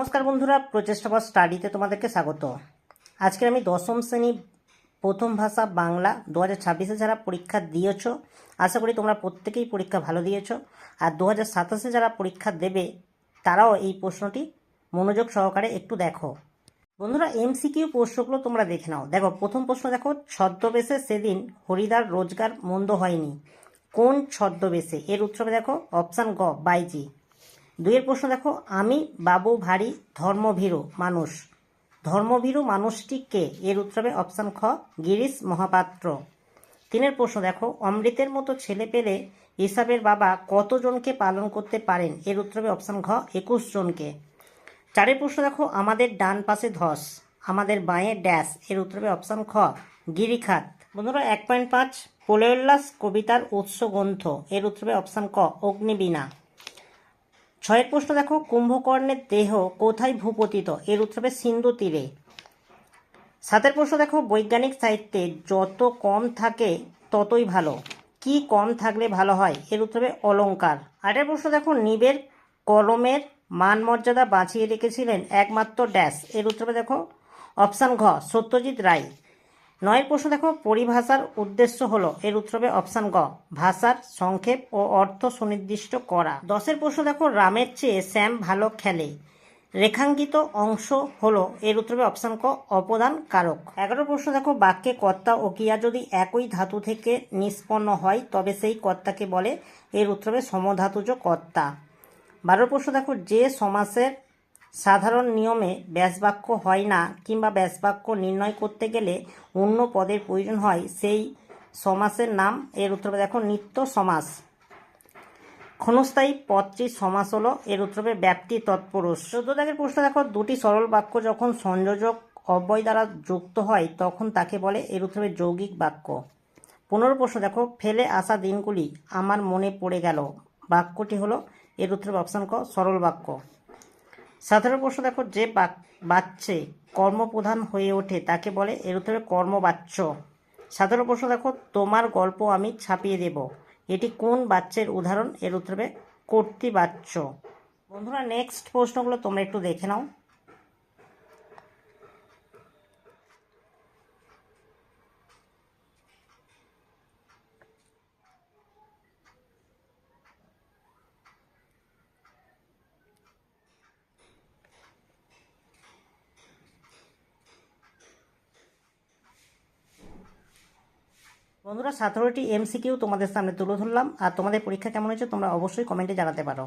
নমস্কার বন্ধুরা, প্রচেষ্টা ফর স্টাডিতে তোমাদেরকে স্বাগত। আজকে আমি দশম শ্রেণী প্রথম ভাষা বাংলা 2026-এ যারা পরীক্ষা দিয়েছ, আশা করি তোমরা প্রত্যেকেই পরীক্ষা ভালো দিয়েছ। আর 2027-এ যারা পরীক্ষা দেবে তারাও এই প্রশ্নটি মনোযোগ সহকারে একটু দেখো। বন্ধুরা, এমসিকিউ প্রশ্নগুলো তোমরা দেখে নাও। দেখো, প্রথম প্রশ্ন দেখো, ছদ্মবেশে সেদিন হরিদার রোজগার মন্দ হয়নি, কোন ছদ্মবেশে? এর উত্তরে দেখো অপশান গ, বাইজি। দুইয়ের প্রশ্ন দেখো, আমি বাবু ভারী ধর্মভীরু মানুষ, ধর্মভীরু মানুষটি কে? এর উত্তরে অপশান খ, গিরিশ মহাপাত্র। তিনের প্রশ্ন দেখো, অমৃতের মতো ছেলে পেলে হিসাবের বাবা কতজনকে পালন করতে পারেন? এর উত্তরে অপশান ঘ, 21 জনকে। চারের প্রশ্ন দেখো, আমাদের ডান পাশে ধস, আমাদের বাঁয়ে ড্যাশ? এর উত্তরে অপশান খ, গিরিখাত। বন্ধুরা 1.5, প্রলয়োল্লাস কবিতার উৎস গ্রন্থ? এর উত্তরে অপশান ক, অগ্নিবীণা। ছয়ের প্রশ্ন দেখো, কুম্ভকর্ণের দেহ কোথায় ভূপতিত? এর উত্তরে সিন্ধু তীরে। সাতের প্রশ্ন দেখো, বৈজ্ঞানিক সাহিত্যে যত কম থাকে ততই ভালো, কি কম থাকলে ভালো হয়? এর উত্তরে অলংকার। আটের প্রশ্ন দেখো, নিবের কলমের মান মর্যাদা বাঁচিয়ে রেখেছিলেন একমাত্র ড্যাশ? এর উত্তরে দেখো অপশান ঘ, সত্যজিৎ রায়। নয়ের প্রশ্ন দেখো, পরিভাষার উদ্দেশ্য হলো? এর উত্তরে অপশান গ, ভাষার সংক্ষেপ ও অর্থ সুনির্দিষ্ট করা। 10এর প্রশ্ন দেখো, রামের চেয়ে শ্যাম ভালো খেলে, রেখাঙ্কিত অংশ হলো? এর উত্তরে অপশান ক, অপদান কারক। 11 প্রশ্ন দেখো, বাক্যে কর্তা ও ক্রিয়া যদি একই ধাতু থেকে নিষ্পন্ন হয় তবে সেই কর্তাকে বলে? এর উত্তরে সমধাতুজ কর্তা। 12 প্রশ্ন দেখো, যে সমাসের সাধারণ নিয়মে ব্যাসবাক্য হয় না কিংবা ব্যাসবাক্য নির্ণয় করতে গেলে অন্য পদের প্রয়োজন হয় সেই সমাসের নাম? এর উত্তরে দেখো নিত্য সমাস। ক্ষণস্থায়ী পদটির সমাস হলো? এর উত্তরে ব্যাপ্তি তৎপুরুষ। 14 দাগের প্রশ্ন দেখো, দুটি সরল বাক্য যখন সংযোজক অব্যয় দ্বারা যুক্ত হয় তখন তাকে বলে? এর উত্তরে যৌগিক বাক্য। 15 প্রশ্ন দেখো, ফেলে আসা দিনগুলি আমার মনে পড়ে গেল, বাক্যটি হলো? এর উত্তরে অপশান ক, সরল বাক্য। 17 প্রশ্ন দেখো, যে বাচ্চে কর্মপ্রধান হয়ে ওঠে তাকে বলে? এর উত্তরে কর্মবাচ্য। 17 প্রশ্ন দেখো, তোমার গল্প আমি ছাপিয়ে দেব, এটি কোন বাচ্যের উদাহরণ? এর উত্তরে কর্তৃবাচ্য। বন্ধুরা, নেক্সট প্রশ্নগুলো তোমরা একটু দেখে নাও। বন্ধুরা, 17টি এমসিকিউ তোমাদের সামনে তুলে ধরলাম। আর তোমাদের পরীক্ষা কেমন হয়েছে তোমরা অবশ্যই কমেন্টে জানাতে পারো।